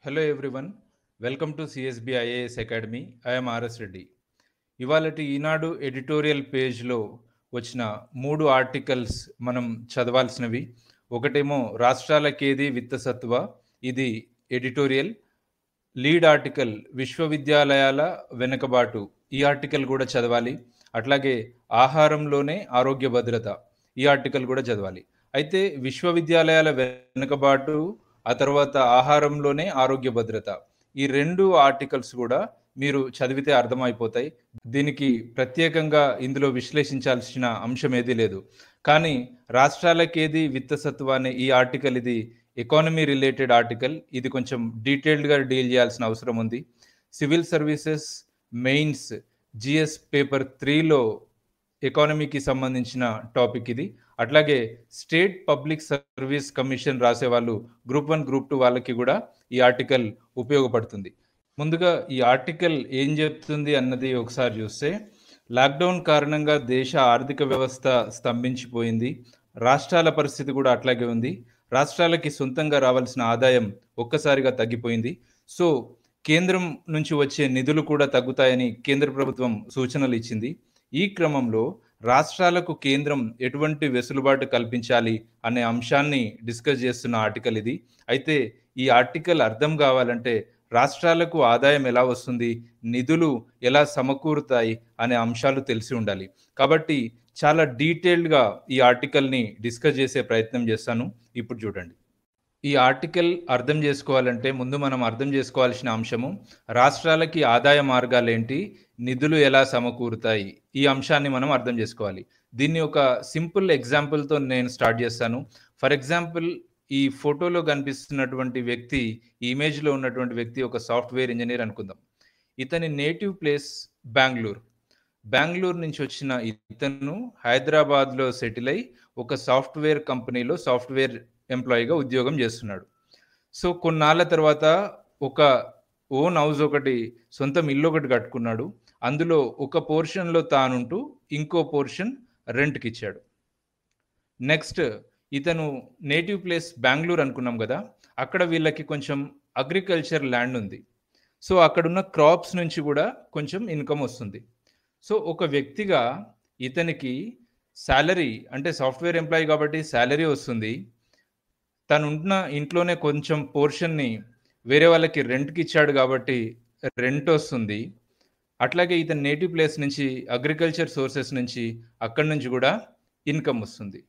Hello everyone. Welcome to CSB IAS Academy. I am RS Reddy. ఇవాళటి Eenadu editorial పేజ్లో వచ్చిన 3 articles మనం చదవాల్సినవి. ఒకటేమో రాష్ట్రాలకేది విత్తసత్వ, ఇది ఎడిటోరియల్. లీడ్ ఆర్టికల్ విశ్వవిద్యాలయాల వెనుకబాటు, ఈ ఆర్టికల్ కూడా చదవాలి. అట్లాగే ఆహారంలోనే ఆరోగ్య భద్రత, ఈ ఆర్టికల్ కూడా చదవాలి. అయితే విశ్వవిద్యాలయాల వెనుకబాటు, ఆ తర్వాత ఆహారంలోనే ఆరోగ్య భద్రత, ఈ 2 ఆర్టికల్స్ కూడా మీరు చదివితే అర్థమైపోతాయి. దీనికి ప్రత్యేకంగా ఇందులో విశ్లేషించాల్సిన అంశం ఏదీ లేదు. కానీ రాష్ట్రాలకేది విత్తసత్వ అనే ఈ ఆర్టికల్, ఇది ఎకానమీ రిలేటెడ్ ఆర్టికల్. ఇది కొంచెం డీటెయిల్డ్గా డీల్ చేయాల్సిన అవసరం ఉంది. Civil services mains GS paper 3లో ఎకానమీకి సంబంధించిన టాపిక్ ఇది. అట్లాగే స్టేట్ పబ్లిక్ సర్వీస్ కమిషన్ రాసేవాళ్ళు గ్రూప్ 1, గ్రూప్ 2 వాళ్ళకి కూడా ఈ ఆర్టికల్ ఉపయోగపడుతుంది. ముందుగా ఈ ఆర్టికల్ ఏం చెప్తుంది అన్నది ఒకసారి చూస్తే, లాక్డౌన్ కారణంగా దేశ ఆర్థిక వ్యవస్థ స్తంభించిపోయింది. రాష్ట్రాల పరిస్థితి కూడా అట్లాగే ఉంది. రాష్ట్రాలకి సొంతంగా రావాల్సిన ఆదాయం ఒక్కసారిగా తగ్గిపోయింది. సో కేంద్రం నుంచి వచ్చే నిధులు కూడా తగ్గుతాయని కేంద్ర ప్రభుత్వం సూచనలు ఇచ్చింది. ఈ క్రమంలో రాష్ట్రాలకు కేంద్రం ఎటువంటి వెసులుబాటు కల్పించాలి అనే అంశాన్ని డిస్కస్ చేస్తున్న ఆర్టికల్ ఇది. అయితే ఈ ఆర్టికల్ అర్థం కావాలంటే రాష్ట్రాలకు ఆదాయం ఎలా వస్తుంది, నిధులు ఎలా సమకూరుతాయి అనే అంశాలు తెలిసి ఉండాలి. కాబట్టి చాలా డీటెయిల్డ్గా ఈ ఆర్టికల్ని డిస్కస్ చేసే ప్రయత్నం చేస్తాను. ఇప్పుడు చూడండి. ఈ ఆర్టికల్ అర్థం చేసుకోవాలంటే ముందు మనం అర్థం చేసుకోవాల్సిన అంశము రాష్ట్రాలకి ఆదాయ మార్గాలేంటి, నిధులు ఎలా సమకూరుతాయి, ఈ అంశాన్ని మనం అర్థం చేసుకోవాలి. దీన్ని ఒక సింపుల్ ఎగ్జాంపుల్తో నేను స్టార్ట్ చేస్తాను. ఫర్ ఎగ్జాంపుల్, ఈ ఫోటోలో కనిపిస్తున్నటువంటి వ్యక్తి, ఈ ఇమేజ్లో ఉన్నటువంటి వ్యక్తి ఒక సాఫ్ట్వేర్ ఇంజనీర్ అనుకుందాం. ఇతని నేటివ్ ప్లేస్ బెంగళూరు నుంచి వచ్చిన ఇతను హైదరాబాద్లో సెటిల్ అయి ఒక సాఫ్ట్వేర్ కంపెనీలో సాఫ్ట్వేర్ ఎంప్లాయీగా ఉద్యోగం చేస్తున్నాడు. సో కొన్నాళ్ళ తర్వాత ఒక ఓన్ హౌస్ ఒకటి, సొంతం ఇల్లు ఒకటి కట్టుకున్నాడు. అందులో ఒక పోర్షన్లో తానుంటూ ఇంకో పోర్షన్ రెంట్కి ఇచ్చాడు. నెక్స్ట్, ఇతను నేటివ్ ప్లేస్ బెంగళూరు అనుకున్నాం కదా, అక్కడ వీళ్ళకి కొంచెం అగ్రికల్చర్ ల్యాండ్ ఉంది. సో అక్కడున్న క్రాప్స్ నుంచి కూడా కొంచెం ఇన్కమ్ వస్తుంది. సో ఒక వ్యక్తిగా ఇతనికి శాలరీ, అంటే సాఫ్ట్వేర్ ఎంప్లాయీ కాబట్టి శాలరీ వస్తుంది. తను ఉన్న ఇంట్లోనే కొంచెం పోర్షన్ని వేరే వాళ్ళకి రెంట్కి ఇచ్చాడు కాబట్టి రెంట్ వస్తుంది. అట్లాగే ఇతని నేటివ్ ప్లేస్ నుంచి అగ్రికల్చర్ సోర్సెస్ నుంచి అక్కడి నుంచి కూడా ఇన్కమ్ వస్తుంది.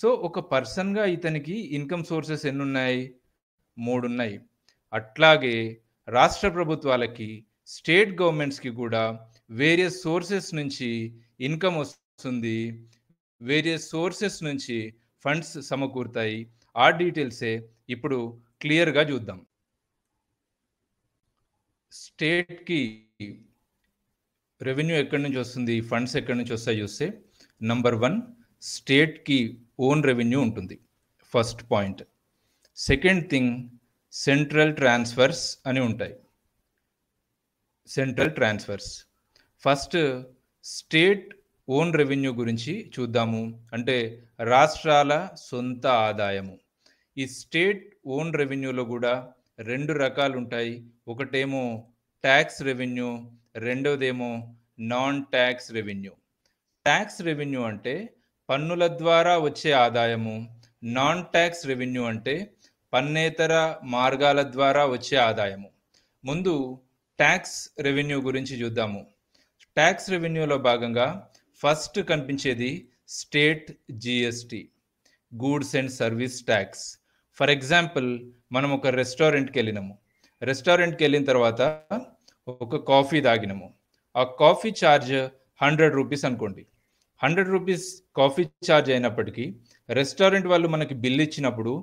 సో ఒక పర్సన్గా ఇతనికి ఇన్కమ్ సోర్సెస్ ఎన్ని ఉన్నాయి? 3 ఉన్నాయి. అట్లాగే రాష్ట్ర ప్రభుత్వాలకి, స్టేట్ గవర్నమెంట్స్కి కూడా వేరియస్ సోర్సెస్ నుంచి ఇన్కమ్ వస్తుంది, వేరియస్ సోర్సెస్ నుంచి ఫండ్స్ సమకూరుతాయి. ఆ డీటెయిల్సే ఇప్పుడు క్లియర్గా చూద్దాం. స్టేట్కి రెవెన్యూ ఎక్కడి నుంచి వస్తుంది, ఫండ్స్ ఎక్కడి నుంచి వస్తాయి చూస్తే, నంబర్ 1, స్టేట్కి ఓన్ రెవెన్యూ ఉంటుంది, first point. Second thing, central transfers అని ఉంటాయి. Central transfers. First state own revenue గురించి చూద్దాము. అంటే రాష్ట్రాల సొంత ఆదాయము. ఈ స్టేట్ ఓన్ రెవెన్యూలో కూడా 2 రకాలు ఉంటాయి. ఒకటేమో ట్యాక్స్ రెవెన్యూ, రెండోదేమో non tax revenue. Tax revenue అంటే పన్నుల ద్వారా వచ్చే ఆదాయము. నాన్ ట్యాక్స్ రెవెన్యూ అంటే పన్నేతర మార్గాల ద్వారా వచ్చే ఆదాయము. ముందు ట్యాక్స్ రెవెన్యూ గురించి చూద్దాము. ట్యాక్స్ రెవెన్యూలో భాగంగా ఫస్ట్ కనిపించేది state GST, goods and service tax. For example, మనం ఒక రెస్టారెంట్కి వెళ్ళినాము. రెస్టారెంట్కి వెళ్ళిన తర్వాత ఒక కాఫీ తాగినాము. ఆ కాఫీ ఛార్జ్ 100 రూపీస్ అనుకోండి. 100 రూపీస్ కాఫీ ఛార్జ్ అయినప్పటికీ రెస్టారెంట్ వాళ్ళు మనకి బిల్ ఇచ్చినప్పుడు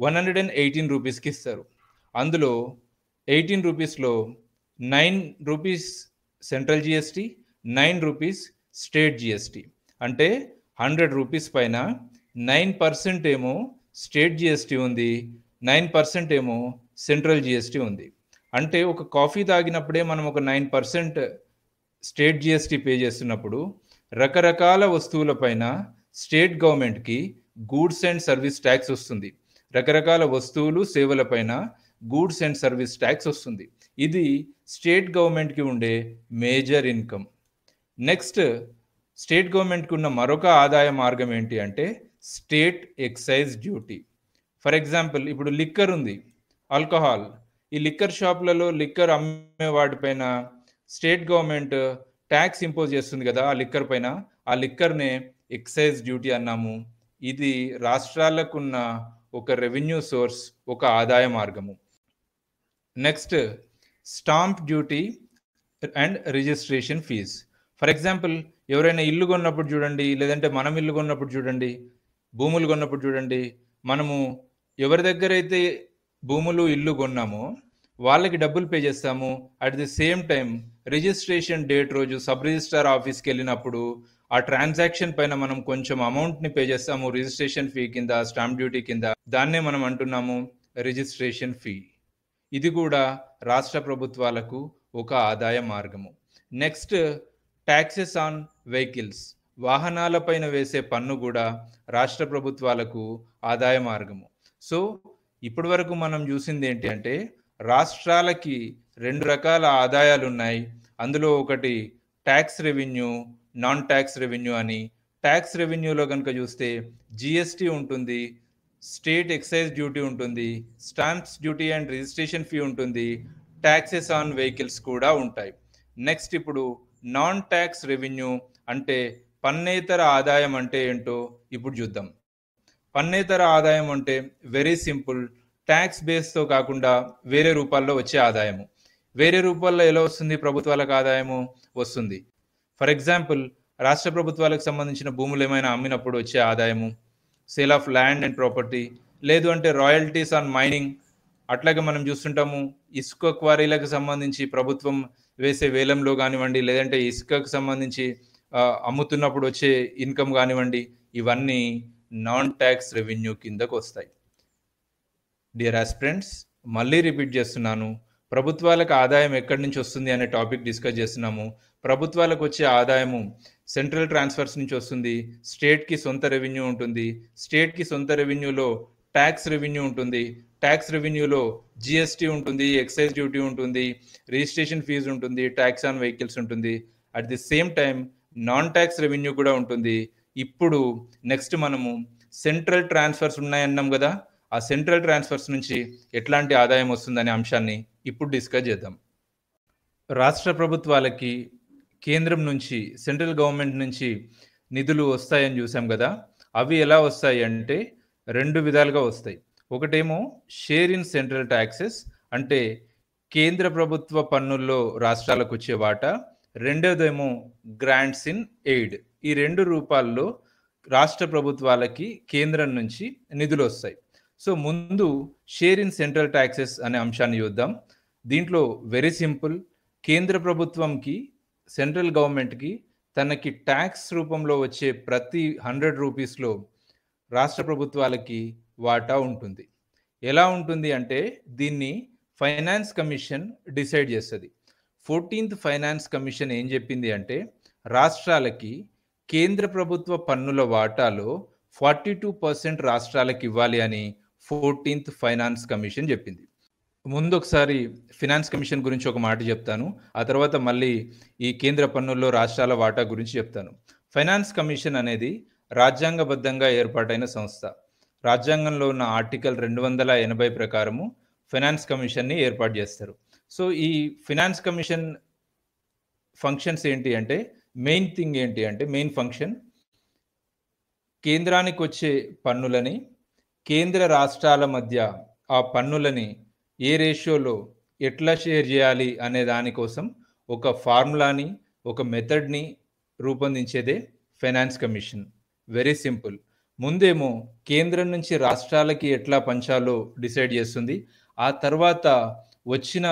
118 రూపీస్కి ఇస్తారు. అందులో 18 రూపీస్లో 9 rupees central GST, 9 rupees state GST. అంటే 100 రూపీస్ పైన 9% ఏమో స్టేట్ జిఎస్టి ఉంది, 9% ఏమో సెంట్రల్ జిఎస్టి ఉంది. అంటే ఒక కాఫీ తాగినప్పుడే మనం ఒక 9% స్టేట్ జిఎస్టి పే చేస్తున్నప్పుడు రకరకాల వస్తువులపైన స్టేట్ గవర్నమెంట్కి గూడ్స్ అండ్ సర్వీస్ ట్యాక్స్ వస్తుంది. రకరకాల వస్తువులు, సేవలపైన గూడ్స్ అండ్ సర్వీస్ ట్యాక్స్ వస్తుంది. ఇది స్టేట్ గవర్నమెంట్కి ఉండే మేజర్ ఇన్కమ్. నెక్స్ట్ స్టేట్ గవర్నమెంట్కి ఉన్న మరొక ఆదాయ మార్గం ఏంటి అంటే state excise duty. For example ఇప్పుడు లిక్కర్ ఉంది, ఆల్కహాల్. ఈ లిక్కర్ షాప్లలో లిక్కర్ అమ్మే వాటిపైన స్టేట్ గవర్నమెంట్ ట్యాక్స్ ఇంపోజ్ చేస్తుంది కదా ఆ లిక్కర్ పైన. ఆ లిక్కర్నే ఎక్సైజ్ డ్యూటీ అన్నాము. ఇది రాష్ట్రాలకున్న ఒక రెవెన్యూ సోర్స్, ఒక ఆదాయ మార్గము. Next stamp duty and registration fees. For example ఎవరైనా ఇల్లు కొన్నప్పుడు చూడండి, లేదంటే మనం ఇల్లు కొన్నప్పుడు చూడండి, భూములు కొన్నప్పుడు చూడండి, మనము ఎవరి దగ్గర అయితే భూములు ఇల్లు కొన్నామో వాళ్ళకి డబ్బులు పే చేస్తాము. At the same time registration date రోజు సబ్ రిజిస్ట్రార్ ఆఫీస్కి వెళ్ళినప్పుడు ఆ ట్రాన్సాక్షన్ పైన మనం కొంచెం అమౌంట్ని పే చేస్తాము రిజిస్ట్రేషన్ ఫీ కింద, స్టాంప్ డ్యూటీ కింద. దాన్నే మనం అంటున్నాము రిజిస్ట్రేషన్ ఫీ. ఇది కూడా రాష్ట్ర ప్రభుత్వాలకు ఒక ఆదాయ మార్గము. Next taxes on vehicles. వాహనాలపైన వేసే పన్ను కూడా రాష్ట్ర ప్రభుత్వాలకు ఆదాయ మార్గము. సో ఇప్పటి వరకు మనం చూసింది ఏంటి అంటే రాష్ట్రాలకి రెండు రకాల ఆదాయాలు ఉన్నాయి. అందులో ఒకటి tax revenue, non tax revenue అని. ట్యాక్స్ రెవెన్యూలో కనుక చూస్తే జిఎస్టీ ఉంటుంది, స్టేట్ ఎక్సైజ్ డ్యూటీ ఉంటుంది, stamps duty and registration fee ఉంటుంది, ట్యాక్సెస్ ఆన్ వెహికల్స్ కూడా ఉంటాయి. నెక్స్ట్ ఇప్పుడు నాన్ ట్యాక్స్ రెవెన్యూ అంటే పన్నేతర ఆదాయం అంటే ఏంటో ఇప్పుడు చూద్దాం. పన్నేతర ఆదాయం అంటే వెరీ సింపుల్, ట్యాక్స్ బేస్తో కాకుండా వేరే రూపాల్లో వచ్చే ఆదాయము. వేరే రూపాల్లో ఎలా వస్తుంది ప్రభుత్వాలకు ఆదాయము వస్తుంది? ఫర్ ఎగ్జాంపుల్ రాష్ట్ర ప్రభుత్వాలకు సంబంధించిన భూములు ఏమైనా అమ్మినప్పుడు వచ్చే ఆదాయము, sale of land and property, లేదు అంటే రాయల్టీస్ ఆన్ మైనింగ్. అట్లాగే మనం చూస్తుంటాము ఇసుక క్వారీలకు సంబంధించి ప్రభుత్వం వేసే వేలంలో కానివ్వండి, లేదంటే ఇసుకకు సంబంధించి అమ్ముతున్నప్పుడు వచ్చే ఇన్కమ్ కానివ్వండి, ఇవన్నీ నాన్ ట్యాక్స్ రెవెన్యూ కిందకు వస్తాయి. డియర్ ఆస్పిరెంట్స్, మళ్ళీ రిపీట్ చేస్తున్నాను, ప్రభుత్వాలకు ఆదాయం ఎక్కడి నుంచి వస్తుంది అనే టాపిక్ డిస్కస్ చేస్తున్నాము. ప్రభుత్వాలకు వచ్చే ఆదాయము సెంట్రల్ ట్రాన్స్ఫర్స్ నుంచి వస్తుంది. స్టేట్కి సొంత రెవెన్యూ ఉంటుంది. స్టేట్కి సొంత రెవెన్యూలో ట్యాక్స్ రెవెన్యూ ఉంటుంది. ట్యాక్స్ రెవెన్యూలో జిఎస్టీ ఉంటుంది, ఎక్సైజ్ డ్యూటీ ఉంటుంది, రిజిస్ట్రేషన్ ఫీజు ఉంటుంది, ట్యాక్స్ ఆన్ వెహికల్స్ ఉంటుంది. At the same time non tax revenue కూడా ఉంటుంది. ఇప్పుడు నెక్స్ట్ మనము సెంట్రల్ ట్రాన్స్ఫర్స్ ఉన్నాయన్నాం కదా, ఆ సెంట్రల్ ట్రాన్స్ఫర్స్ నుంచి ఎట్లాంటి ఆదాయం వస్తుందనే అంశాన్ని ఇప్పుడు డిస్కస్ చేద్దాం. రాష్ట్ర ప్రభుత్వాలకి కేంద్రం నుంచి, సెంట్రల్ గవర్నమెంట్ నుంచి నిధులు వస్తాయని చూసాం కదా. అవి ఎలా వస్తాయి అంటే రెండు విధాలుగా వస్తాయి. ఒకటేమో షేర్ ఇన్ సెంట్రల్ ట్యాక్సెస్ అంటే కేంద్ర ప్రభుత్వ పన్నుల్లో రాష్ట్రాలకు వచ్చే వాటా. రెండోదేమో గ్రాంట్స్ ఇన్ ఎయిడ్. ఈ రెండు రూపాల్లో రాష్ట్ర ప్రభుత్వాలకి కేంద్రం నుంచి నిధులు వస్తాయి. సో ముందు షేర్ ఇన్ సెంట్రల్ ట్యాక్సెస్ అనే అంశాన్ని చూద్దాం. దీంట్లో వెరీ సింపుల్, కేంద్ర ప్రభుత్వంకి, సెంట్రల్ గవర్నమెంట్కి తనకి ట్యాక్స్ రూపంలో వచ్చే ప్రతి 100 రూపీస్లో రాష్ట్ర ప్రభుత్వాలకి వాటా ఉంటుంది. ఎలా ఉంటుంది అంటే దీన్ని ఫైనాన్స్ కమిషన్ డిసైడ్ చేస్తుంది. 14th ఫైనాన్స్ కమిషన్ ఏం చెప్పింది అంటే రాష్ట్రాలకి కేంద్ర ప్రభుత్వ పన్నుల వాటాలో 42% రాష్ట్రాలకు ఇవ్వాలి అని 14th ఫైనాన్స్ కమిషన్ చెప్పింది. ముందు ఒకసారి ఫైనాన్స్ కమిషన్ గురించి ఒక మాట చెప్తాను, ఆ తర్వాత మళ్ళీ ఈ కేంద్ర పన్నుల్లో రాష్ట్రాల వాటా గురించి చెప్తాను. ఫైనాన్స్ కమిషన్ అనేది రాజ్యాంగబద్ధంగా ఏర్పాటైన సంస్థ. రాజ్యాంగంలో ఉన్న ఆర్టికల్ 280 ప్రకారము ఫైనాన్స్ కమిషన్ని ఏర్పాటు చేస్తారు. సో ఈ ఫైనాన్స్ కమిషన్ ఫంక్షన్స్ ఏంటి అంటే, మెయిన్ ఫంక్షన్ కేంద్రానికి వచ్చే పన్నులని, కేంద్ర రాష్ట్రాల మధ్య ఆ పన్నులని ఏ రేషియోలో ఎట్లా షేర్ చేయాలి అనే దానికోసం ఒక ఫార్ములాని, ఒక మెథడ్ని రూపొందించేదే ఫైనాన్స్ కమిషన్. Very simple. ముందేమో కేంద్రం నుంచి రాష్ట్రాలకి ఎట్లా పంచాలో డిసైడ్ చేస్తుంది. ఆ తర్వాత వచ్చిన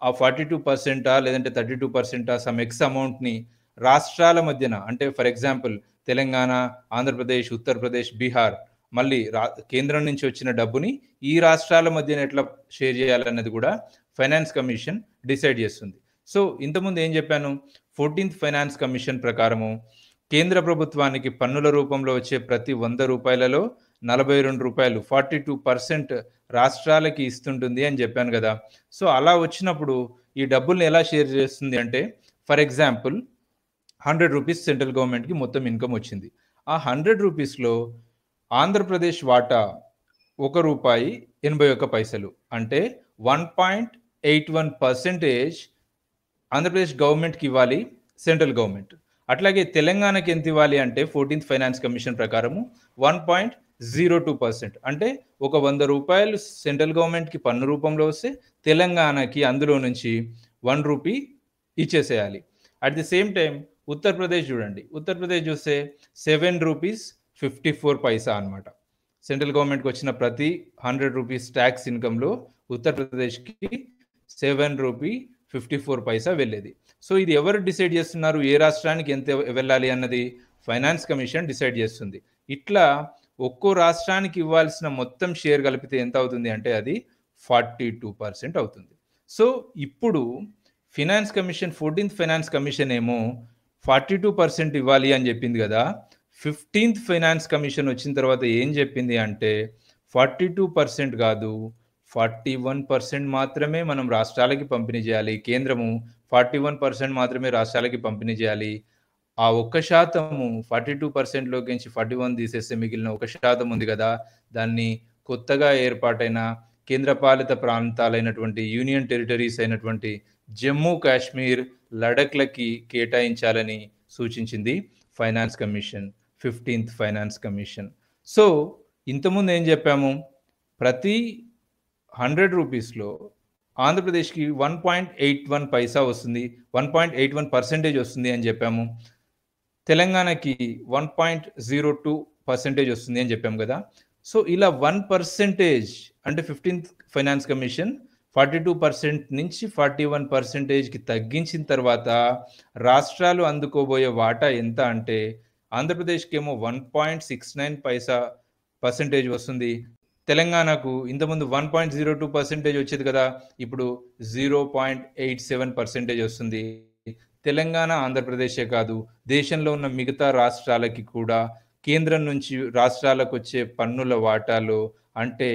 ఆ 42% లేదంటే 32% సమ్ ఎక్స్ అమౌంట్ని రాష్ట్రాల మధ్యన, అంటే ఫర్ ఎగ్జాంపుల్ తెలంగాణ, ఆంధ్రప్రదేశ్, ఉత్తరప్రదేశ్, బీహార్, మళ్ళీ కేంద్రం నుంచి వచ్చిన డబ్బుని ఈ రాష్ట్రాల మధ్యన ఎట్లా షేర్ చేయాలన్నది కూడా ఫైనాన్స్ కమిషన్ డిసైడ్ చేస్తుంది. సో ఇంతకుముందు ఏం చెప్పాను, 14th ఫైనాన్స్ కమిషన్ ప్రకారము కేంద్ర ప్రభుత్వానికి పన్నుల రూపంలో వచ్చే ప్రతి 100 రూపాయలలో రూ. 42% రాష్ట్రాలకి ఇస్తుంటుంది అని చెప్పాను కదా. సో అలా వచ్చినప్పుడు ఈ డబ్బుల్ని ఎలా షేర్ చేస్తుంది అంటే, ఫర్ ఎగ్జాంపుల్ ₹100 సెంట్రల్ గవర్నమెంట్‌కి మొత్తం ఇన్కమ్ వచ్చింది. ఆ ₹100లో ఆంధ్రప్రదేశ్ వాటా ₹1.81 అంటే 1.81% ఆంధ్రప్రదేశ్ గవర్నమెంట్‌కి ఇవ్వాలి సెంట్రల్ గవర్నమెంట్. అట్లాగే తెలంగాణకి ఎంత ఇవ్వాలి అంటే 14th ఫైనాన్స్ కమిషన్ ప్రకారము 1.02% అంటే ఒక ₹100 సెంట్రల్ గవర్నమెంట్‌కి పన్ను రూపంలో వస్తే తెలంగాణకి అందులో నుంచి ₹1 ఇచ్చేసేయాలి. At the same time Uttar Pradesh చూడండి. ఉత్తరప్రదేశ్ చూస్తే ₹7.54 అన్నమాట. సెంట్రల్ గవర్నమెంట్‌కి వచ్చిన ప్రతి ₹100 ట్యాక్స్ ఇన్కమ్‌లో ఉత్తరప్రదేశ్‌కి ₹7.54 వెళ్ళేది. సో ఇది ఎవరు డిసైడ్ చేస్తున్నారు? ఏ రాష్ట్రానికి ఎంత వెళ్ళాలి అన్నది ఫైనాన్స్ కమిషన్ డిసైడ్ చేస్తుంది. ఇట్లా ఒక్కో రాష్ట్రానికి ఇవ్వాల్సిన మొత్తం షేర్ కలిపితే ఎంత అవుతుంది అంటే అది 42% అవుతుంది. సో ఇప్పుడు finance commission 14th finance commission ఏమో 42% ఇవ్వాలి అని చెప్పింది కదా. 15th ఫైనాన్స్ కమిషన్ వచ్చిన తర్వాత ఏం చెప్పింది అంటే 42% కాదు, 41% మాత్రమే మనం రాష్ట్రాలకి పంపిణీ చేయాలి. కేంద్రము 41% మాత్రమే రాష్ట్రాలకి పంపిణీ చేయాలి. ఆ 1% 42%లోకించి 41 తీసేస్తే మిగిలిన 1% ఉంది కదా, దాన్ని కొత్తగా ఏర్పాటైన కేంద్రపాలిత ప్రాంతాలైనటువంటి యూనియన్ టెరిటరీస్ అయినటువంటి జమ్మూ కాశ్మీర్, లడఖ్లకి కేటాయించాలని సూచించింది finance commission, 15th finance commission. So ఇంతకుముందు ఏం చెప్పాము? ప్రతి ₹100లో ఆంధ్రప్రదేశ్‌కి 1.81 వస్తుంది, 1.81% వస్తుంది అని చెప్పాము. తెలంగాణకి 1.02% వస్తుంది అని చెప్పాము కదా. సో ఇలా 1% అంటే 15th ఫైనాన్స్ కమిషన్ 42% నుంచి 41%కి తగ్గించిన తర్వాత రాష్ట్రాలు అందుకోబోయే వాటా ఎంత అంటే ఆంధ్రప్రదేశ్‌కి ఏమో 1.69% వస్తుంది. తెలంగాణకు ఇంతకుముందు 1.02% వచ్చేది కదా, ఇప్పుడు 0.87% వస్తుంది. తెలంగాణ, ఆంధ్రప్రదేశే కాదు, దేశంలో ఉన్న మిగతా రాష్ట్రాలకి కూడా కేంద్రం నుంచి రాష్ట్రాలకు వచ్చే పన్నుల వాటాలో అంటే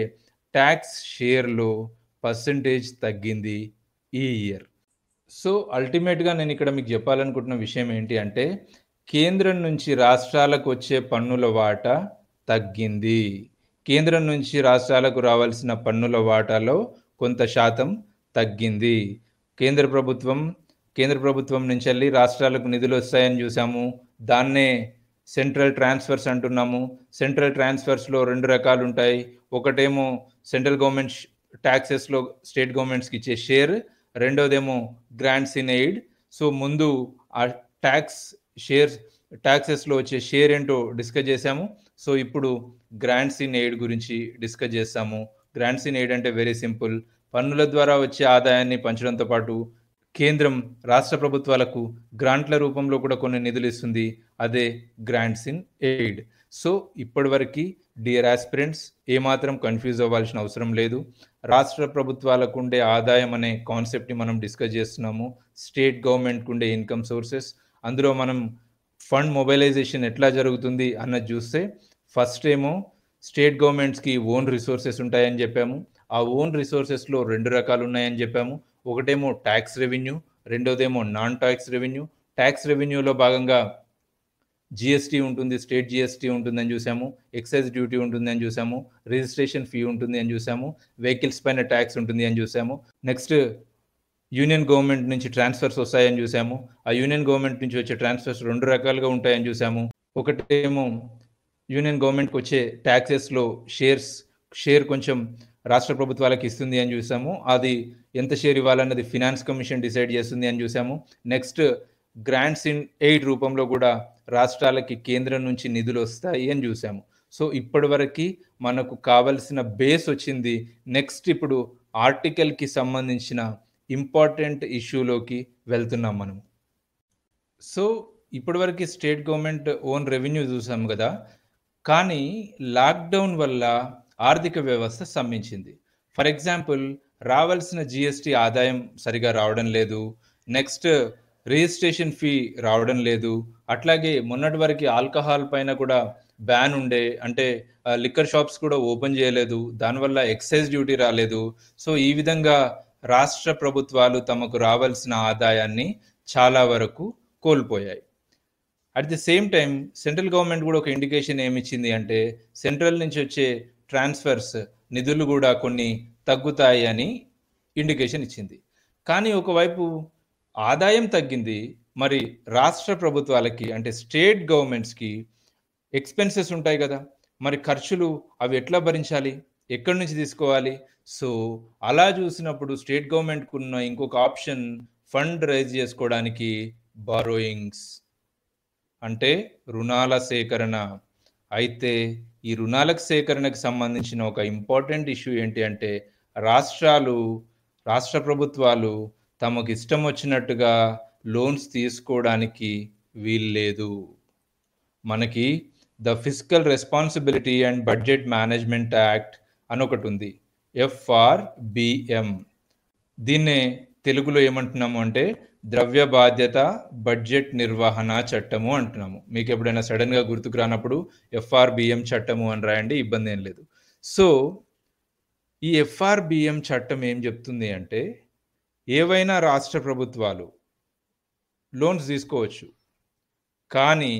ట్యాక్స్ షేర్లో పర్సెంటేజ్ తగ్గింది ఈ ఇయర్. సో అల్టిమేట్‌గా నేను ఇక్కడ మీకు చెప్పాలనుకుంటున్న విషయం ఏంటి అంటే, కేంద్రం నుంచి రాష్ట్రాలకు వచ్చే పన్నుల వాటా తగ్గింది. కేంద్రం నుంచి రాష్ట్రాలకు రావాల్సిన పన్నుల వాటాలో కొంత శాతం తగ్గింది. కేంద్ర ప్రభుత్వం నుంచి వెళ్ళి రాష్ట్రాలకు నిధులు వస్తాయని చూసాము. దాన్నే సెంట్రల్ ట్రాన్స్ఫర్స్ అంటున్నాము. సెంట్రల్ ట్రాన్స్ఫర్స్లో 2 రకాలు ఉంటాయి. ఒకటేమో సెంట్రల్ గవర్నమెంట్ ట్యాక్సెస్లో స్టేట్ గవర్నమెంట్స్కి ఇచ్చే షేర్, రెండోదేమో గ్రాంట్స్ ఇన్ ఎయిడ్. సో ముందు ఆ ట్యాక్సెస్లో వచ్చే షేర్ ఏంటో డిస్కస్ చేశాము. సో ఇప్పుడు గ్రాంట్స్ ఇన్ ఎయిడ్ గురించి డిస్కస్ చేస్తాము. గ్రాంట్స్ ఇన్ ఎయిడ్ అంటే వెరీ సింపుల్, పన్నుల ద్వారా వచ్చే ఆదాయాన్ని పంచడంతో పాటు కేంద్రం రాష్ట్ర ప్రభుత్వాలకు గ్రాంట్ల రూపంలో కూడా కొన్ని నిధులు ఇస్తుంది. అదే గ్రాంట్స్ ఇన్ ఎయిడ్. సో ఇప్పటివరకు డియర్ ఆస్పిరెంట్స్ ఏమాత్రం కన్ఫ్యూజ్ అవ్వాల్సిన అవసరం లేదు. రాష్ట్ర ప్రభుత్వాలకు ఉండే ఆదాయం అనే కాన్సెప్ట్ని మనం డిస్కస్ చేస్తున్నాము. స్టేట్ గవర్నమెంట్కి ఉండే ఇన్కమ్ సోర్సెస్, అందులో మనం ఫండ్ మొబైలైజేషన్ ఎట్లా జరుగుతుంది అన్నది చూస్తే, ఫస్ట్ ఏమో స్టేట్ గవర్నమెంట్స్కి ఓన్ రిసోర్సెస్ ఉంటాయని చెప్పాము. ఆ ఓన్ రిసోర్సెస్లో 2 రకాలు ఉన్నాయని చెప్పాము. ఒకటేమో ట్యాక్స్ రెవెన్యూ, రెండోదేమో నాన్ ట్యాక్స్ రెవెన్యూ. ట్యాక్స్ రెవెన్యూలో భాగంగా జిఎస్టీ ఉంటుంది, స్టేట్ జిఎస్టీ ఉంటుందని చూసాము, ఎక్సైజ్ డ్యూటీ ఉంటుందని చూసాము, రిజిస్ట్రేషన్ ఫీ ఉంటుంది అని చూసాము, వెహికల్స్ పైన ట్యాక్స్ ఉంటుంది అని చూసాము. నెక్స్ట్ యూనియన్ గవర్నమెంట్ నుంచి ట్రాన్స్ఫర్స్ వస్తాయని చూసాము. ఆ యూనియన్ గవర్నమెంట్ నుంచి వచ్చే ట్రాన్స్ఫర్స్ 2 రకాలుగా ఉంటాయని చూసాము. ఒకటేమో యూనియన్ గవర్నమెంట్కి వచ్చే ట్యాక్సెస్లో షేర్ కొంచెం రాష్ట్ర ప్రభుత్వాలకు ఇస్తుంది అని చూసాము. అది ఎంత షేర్ ఇవ్వాలన్నది ఫినాన్స్ కమిషన్ డిసైడ్ చేస్తుంది అని చూసాము. నెక్స్ట్ గ్రాంట్స్ ఇన్ ఎయిడ్ రూపంలో కూడా రాష్ట్రాలకి కేంద్రం నుంచి నిధులు వస్తాయి అని చూసాము. సో ఇప్పటివరకు మనకు కావలసిన బేస్ వచ్చింది. నెక్స్ట్ ఇప్పుడు ఆర్టికల్కి సంబంధించిన ఇంపార్టెంట్ ఇష్యూలోకి వెళ్తున్నాం మనం. సో ఇప్పటివరకు స్టేట్ గవర్నమెంట్ ఓన్ రెవెన్యూ చూసాము కదా, కానీ లాక్డౌన్ వల్ల ఆర్థిక వ్యవస్థ స్తంభించింది. ఫర్ ఎగ్జాంపుల్, రావాల్సిన జిఎస్టీ ఆదాయం సరిగా రావడం లేదు. నెక్స్ట్ రిజిస్ట్రేషన్ ఫీ రావడం లేదు. అట్లాగే మొన్నటి వరకు ఆల్కహాల్ పైన కూడా బ్యాన్ ఉండే, అంటే లిక్కర్ షాప్స్ కూడా ఓపెన్ చేయలేదు, దానివల్ల ఎక్సైజ్ డ్యూటీ రాలేదు. సో ఈ విధంగా రాష్ట్ర ప్రభుత్వాలు తమకు రావాల్సిన ఆదాయాన్ని చాలా వరకు కోల్పోయాయి. At the same time central government కూడా ఒక ఇండికేషన్ ఏమిచ్చింది అంటే సెంట్రల్ నుంచి వచ్చే ట్రాన్స్ఫర్స్ నిధులు కూడా కొన్ని తగ్గుతాయి అని ఇండికేషన్ ఇచ్చింది. కానీ ఒకవైపు ఆదాయం తగ్గింది, మరి రాష్ట్ర ప్రభుత్వాలకి అంటే స్టేట్ గవర్నమెంట్స్కి ఎక్స్పెన్సెస్ ఉంటాయి కదా, మరి ఖర్చులు అవి ఎట్లా భరించాలి, ఎక్కడి నుంచి తీసుకోవాలి? సో అలా చూసినప్పుడు స్టేట్ గవర్నమెంట్కి ఉన్న ఇంకొక ఆప్షన్ ఫండ్ రైజ్ చేసుకోవడానికి బారోయింగ్స్, అంటే రుణాల సేకరణ. అయితే ఈ రుణాల సేకరణకు సంబంధించిన ఒక ఇంపార్టెంట్ ఇష్యూ ఏంటి అంటే రాష్ట్ర ప్రభుత్వాలు తమకు ఇష్టం వచ్చినట్టుగా లోన్స్ తీసుకోవడానికి వీల్లేదు. మనకి the fiscal responsibility and budget management act అని ఒకటి ఉంది, FRBM. దీన్నే తెలుగులో ఏమంటున్నాము అంటే ద్రవ్య బాధ్యత బడ్జెట్ నిర్వహణ చట్టము అంటున్నాము. మీకు ఎప్పుడైనా సడన్గా గుర్తుకు రానప్పుడు FRBM చట్టము అని రాయండి, ఇబ్బంది ఏం లేదు. సో ఈ FRBM చట్టం ఏం చెప్తుంది అంటే ఏవైనా రాష్ట్ర ప్రభుత్వాలు లోన్స్ తీసుకోవచ్చు, కానీ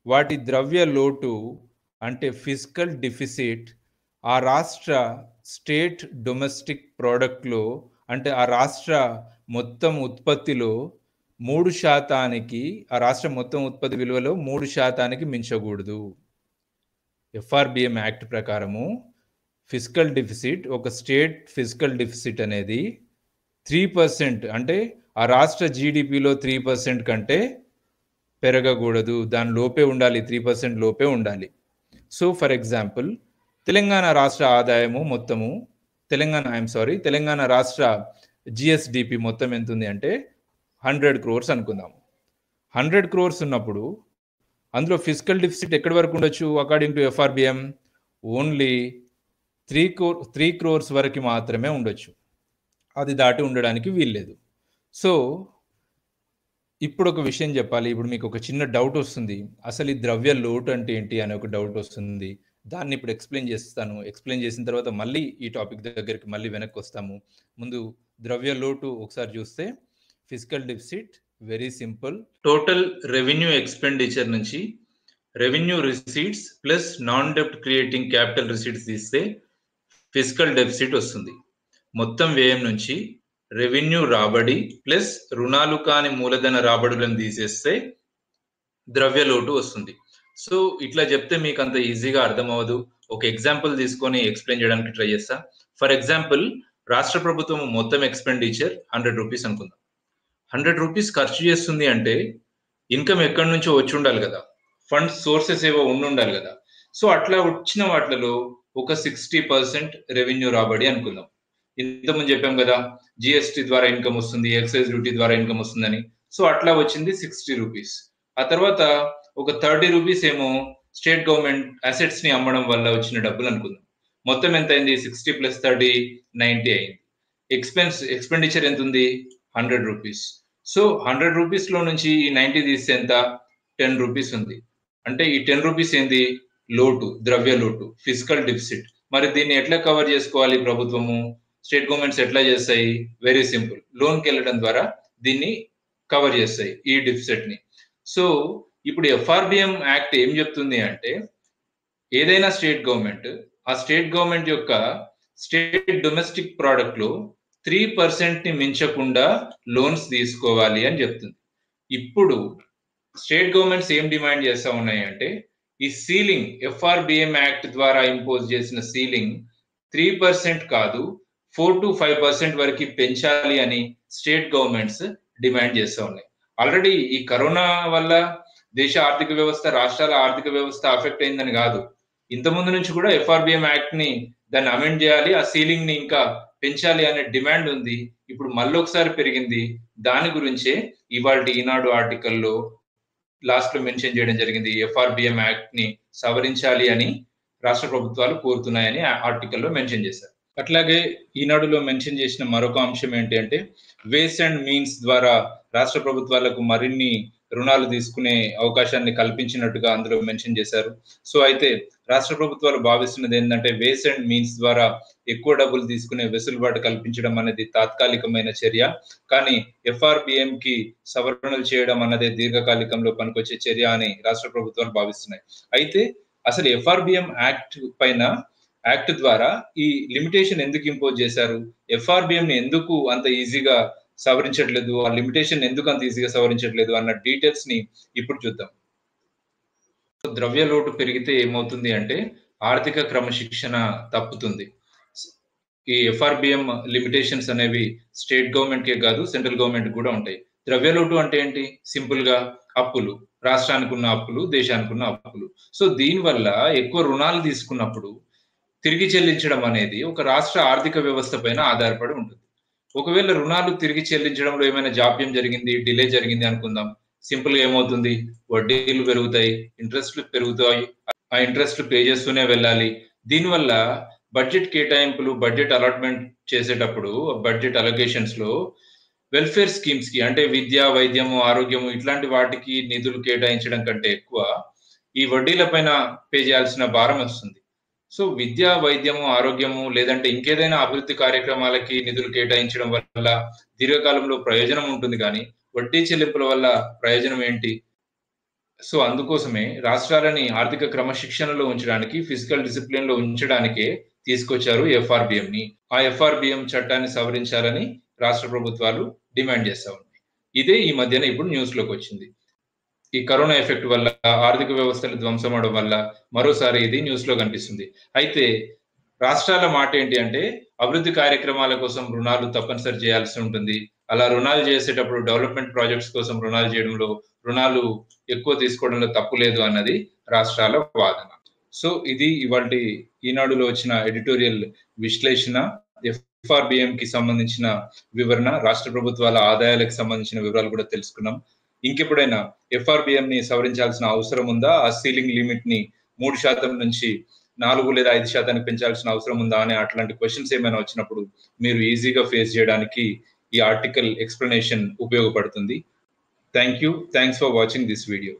వాటి ద్రవ్య లోటు అంటే ఫిస్కల్ డిఫిసిట్ ఆ రాష్ట్ర స్టేట్ డొమెస్టిక్ ప్రోడక్ట్లో, అంటే ఆ రాష్ట్ర మొత్తం ఉత్పత్తిలో 3%, ఆ రాష్ట్ర మొత్తం ఉత్పత్తి విలువలో 3% మించకూడదు. FRBM యాక్ట్ ప్రకారము ఫిస్కల్ డిఫిసిట్, ఒక స్టేట్ ఫిస్కల్ డిఫిసిట్ అనేది 3%, అంటే ఆ రాష్ట్ర జీడిపిలో 3% కంటే పెరగకూడదు, దాని లోపే ఉండాలి, 3% లోపే ఉండాలి. సో ఫర్ ఎగ్జాంపుల్ తెలంగాణ రాష్ట్ర ఆదాయము మొత్తము తెలంగాణ రాష్ట్ర GSDP మొత్తం ఎంత ఉంది అంటే 100 crores అనుకుందాము. 100 crores ఉన్నప్పుడు అందులో ఫిస్కల్ డిఫిసిట్ ఎక్కడి వరకు ఉండొచ్చు according to FRBM? Only 3 crores వరకు మాత్రమే ఉండొచ్చు, అది దాటి ఉండడానికి వీల్లేదు. సో ఇప్పుడు ఒక విషయం చెప్పాలి, ఇప్పుడు మీకు ఒక చిన్న డౌట్ వస్తుంది, అసలు ఈ ద్రవ్య లోటు అంటే ఏంటి అనే ఒక డౌట్ వస్తుంది. దాన్ని ఇప్పుడు ఎక్స్ప్లెయిన్ చేస్తాను. ఎక్స్ప్లెయిన్ చేసిన తర్వాత మళ్ళీ ఈ టాపిక్ దగ్గరికి మళ్ళీ వెనక్కి వస్తాము. ముందు ద్రవ్య లోటు ఒకసారి చూస్తే, fiscal deficit very simple, total revenue expenditure నుంచి రెవెన్యూ రిసీట్స్ ప్లస్ నాన్ డెప్ట్ క్రియేటింగ్ క్యాపిటల్ రిసీట్స్ తీస్తే ఫిస్కల్ డెఫిసిట్ వస్తుంది. మొత్తం వ్యయం నుంచి రెవెన్యూ రాబడి ప్లస్ రుణాలు కాని మూలధన రాబడులను తీసేస్తే ద్రవ్య లోటు వస్తుంది. సో ఇట్లా చెప్తే మీకు అంత ఈజీగా అర్థం అవ్వదు. ఒక ఎగ్జాంపుల్ తీసుకొని ఎక్స్ప్లెయిన్ చేయడానికి ట్రై చేస్తా. ఫర్ ఎగ్జాంపుల్, రాష్ట్ర ప్రభుత్వం మొత్తం ఎక్స్పెండిచర్ 100 రూపీస్ అనుకుందాం. 100 రూపీస్ ఖర్చు చేస్తుంది అంటే ఇన్కమ్ ఎక్కడి నుంచో వచ్చి ఉండాలి కదా, ఫండ్ సోర్సెస్ ఏవో ఉండాలి కదా. సో అట్లా వచ్చిన వాటిలో ఒక 60% రెవెన్యూ రాబడి అనుకుందాం. ఇంతకుముందు చెప్పాం కదా, GST ద్వారా ఇన్కమ్ వస్తుంది, ఎక్సైజ్ డ్యూటీ ద్వారా ఇన్కమ్ వస్తుందని. సో అట్లా వచ్చింది 60 రూపీస్. ఆ తర్వాత ఒక 30 రూపీస్ ఏమో స్టేట్ గవర్నమెంట్ అసెట్స్ ని అమ్మడం వల్ల వచ్చిన డబ్బులు అనుకుందాం. మొత్తం ఎంత అయింది? 60 + 30 90 అయింది. ఎక్స్పెండిచర్ ఎంత ఉంది? 100 రూపీస్. సో 100 రూపీస్ లో నుంచి ఈ 90 తీస్తే ఎంత? 10 రూపీస్ ఉంది. అంటే ఈ 10 రూపీస్ ఏంది? లోటు, ద్రవ్య లోటు, ఫిస్కల్ డిఫిసిట్. మరి దీన్ని ఎట్లా కవర్ చేసుకోవాలి ప్రభుత్వము? స్టేట్ గవర్నమెంట్స్ ఎట్లా చేస్తాయి? వెరీ సింపుల్, లోన్కి వెళ్ళడం ద్వారా దీన్ని కవర్ చేస్తాయి ఈ డిఫిసిట్ ని. సో ఇప్పుడు FRBM యాక్ట్ ఏం చెప్తుంది అంటే, ఏదైనా స్టేట్ గవర్నమెంట్ ఆ స్టేట్ గవర్నమెంట్ యొక్క స్టేట్ డొమెస్టిక్ ప్రోడక్ట్ లో 3% ని మించకుండా లోన్స్ తీసుకోవాలి అని చెప్తుంది. ఇప్పుడు స్టేట్ గవర్నమెంట్స్ ఏం డిమాండ్ చేస్తా ఉన్నాయి అంటే, ఈ సీలింగ్ FRBM యాక్ట్ ద్వారా ఇంపోజ్ చేసిన సీలింగ్ 3% కాదు 4 to 5% వరకు పెంచాలి అని స్టేట్ గవర్నమెంట్స్ డిమాండ్ చేస్తూ ఉన్నాయి. ఆల్రెడీ ఈ కరోనా వల్ల దేశ ఆర్థిక వ్యవస్థ, రాష్ట్రాల ఆర్థిక వ్యవస్థ అఫెక్ట్ అయిందని కాదు, ఇంతకుముందు నుంచి కూడా FRBM యాక్ట్ ని దాన్ని అమెండ్ చేయాలి, ఆ సీలింగ్ ని ఇంకా పెంచాలి అనే డిమాండ్ ఉంది. ఇప్పుడు మళ్ళీ ఒకసారి పెరిగింది. దాని గురించే ఇవాళ ఈనాడు ఆర్టికల్లో లాస్ట్ లో మెన్షన్ చేయడం జరిగింది, FRBM యాక్ట్ ని సవరించాలి అని రాష్ట్ర ప్రభుత్వాలు కోరుతున్నాయని ఆర్టికల్లో మెన్షన్ చేశారు. అట్లాగే ఈనాడులో మెన్షన్ చేసిన మరొక అంశం ఏంటి అంటే, వేస్ అండ్ మీన్స్ ద్వారా రాష్ట్ర ప్రభుత్వాలకు మరిన్ని రుణాలు తీసుకునే అవకాశాన్ని కల్పించినట్టుగా అందులో మెన్షన్ చేశారు. సో అయితే రాష్ట్ర ప్రభుత్వాలు భావిస్తున్నది ఏంటంటే వేస్ అండ్ మీన్స్ ద్వారా ఎక్కువ డబ్బులు తీసుకునే వెసులుబాటు కల్పించడం అనేది తాత్కాలికమైన చర్య. కానీ ఎఫ్ఆర్బిఎం కి సవరణలు చేయడం అన్నదే దీర్ఘకాలికంలో పనికొచ్చే చర్య అని రాష్ట్ర ప్రభుత్వాలు భావిస్తున్నాయి. అయితే అసలు ఎఫ్ఆర్బిఎం యాక్ట్ ద్వారా ఈ లిమిటేషన్ ఎందుకు ఇంపోజ్ చేశారు? ఎఫ్ఆర్బిఎం ని ఎందుకు అంత ఈజీగా సవరించట్లేదు, ఆ లిమిటేషన్ ఎందుకు అంత ఈజీగా సవరించట్లేదు అన్న డీటెయిల్స్ ని ఇప్పుడు చూద్దాం. ద్రవ్య లోటు పెరిగితే ఏమవుతుంది అంటే ఆర్థిక క్రమశిక్షణ తప్పుతుంది. ఈ ఎఫ్ఆర్బిఎం లిమిటేషన్స్ అనేవి స్టేట్ గవర్నమెంట్ కే కాదు, సెంట్రల్ గవర్నమెంట్ కూడా ఉంటాయి. ద్రవ్య లోటు అంటే ఏంటి? సింపుల్ గా అప్పులు, రాష్ట్రానికి ఉన్న అప్పులు, దేశానికి ఉన్న అప్పులు. సో దీనివల్ల ఎక్కువ రుణాలు తీసుకున్నప్పుడు తిరిగి చెల్లించడం అనేది ఒక రాష్ట్ర ఆర్థిక వ్యవస్థ పైన ఆధారపడి ఉంటుంది. ఒకవేళ రుణాలు తిరిగి చెల్లించడంలో ఏమైనా జాప్యం జరిగింది, డిలే జరిగింది అనుకుందాం. సింపుల్ గా ఏమవుతుంది? వడ్డీలు పెరుగుతాయి, ఇంట్రెస్ట్లు పెరుగుతాయి, ఆ ఇంట్రెస్ట్లు పే చేస్తూనే వెళ్ళాలి. దీనివల్ల బడ్జెట్ కేటాయింపులు, బడ్జెట్ అలాట్మెంట్ చేసేటప్పుడు బడ్జెట్ అలొకేషన్స్ లో వెల్ఫేర్ స్కీమ్స్ కి అంటే విద్య, వైద్యము, ఆరోగ్యము ఇట్లాంటి వాటికి నిధులు కేటాయించడం కంటే ఎక్కువ ఈ వడ్డీల పైన పే చేయాల్సిన భారం వస్తుంది. సో విద్య, వైద్యము, ఆరోగ్యము లేదంటే ఇంకేదైనా అభివృద్ధి కార్యక్రమాలకి నిధులు కేటాయించడం వల్ల దీర్ఘకాలంలో ప్రయోజనం ఉంటుంది, కానీ వడ్డీ చెల్లింపుల వల్ల ప్రయోజనం ఏంటి? సో అందుకోసమే రాష్ట్రాలని ఆర్థిక క్రమశిక్షణలో ఉంచడానికి, ఫిజికల్ డిసిప్లిన్ లో ఉంచడానికే తీసుకొచ్చారు ఎఫ్ఆర్బిఎం ని. ఆ ఎఫ్ఆర్బిఎం చట్టాన్ని సవరించాలని రాష్ట్ర ప్రభుత్వాలు డిమాండ్ చేస్తా ఉన్నాయి. ఇదే ఈ మధ్యన ఇప్పుడు న్యూస్ లోకి వచ్చింది. ఈ కరోనా ఎఫెక్ట్ వల్ల ఆర్థిక వ్యవస్థలు ధ్వంసం అవడం వల్ల మరోసారి ఇది న్యూస్ లో కనిపిస్తుంది. అయితే రాష్ట్రాల మాట ఏంటి అంటే అభివృద్ధి కార్యక్రమాల కోసం రుణాలు తప్పనిసరి చేయాల్సి ఉంటుంది. అలా రుణాలు చేసేటప్పుడు డెవలప్మెంట్ ప్రాజెక్ట్స్ కోసం రుణాలు చేయడంలో, రుణాలు ఎక్కువ తీసుకోవడంలో తప్పు లేదు అన్నది రాష్ట్రాల వాదన. సో ఇది ఇవాల్టి ఈనాడులో వచ్చిన ఎడిటోరియల్ విశ్లేషణ. ఎఫ్ఆర్బిఎం కి సంబంధించిన వివరణ, రాష్ట్ర ప్రభుత్వాల ఆదాయాలకు సంబంధించిన వివరాలు కూడా తెలుసుకున్నాం. ఇంకెప్పుడైనా ఎఫ్ఆర్బిఎం ని సవరించాల్సిన అవసరం ఉందా? ఆ సీలింగ్ లిమిట్ ని 3% నుంచి 4 లేదా 5% పెంచాల్సిన అవసరం ఉందా అనే అట్లాంటి క్వశ్చన్స్ ఏమైనా వచ్చినప్పుడు మీరు ఈజీగా ఫేస్ చేయడానికి ఈ ఆర్టికల్ ఎక్స్ప్లెనేషన్ ఉపయోగపడుతుంది. Thanks for watching this video.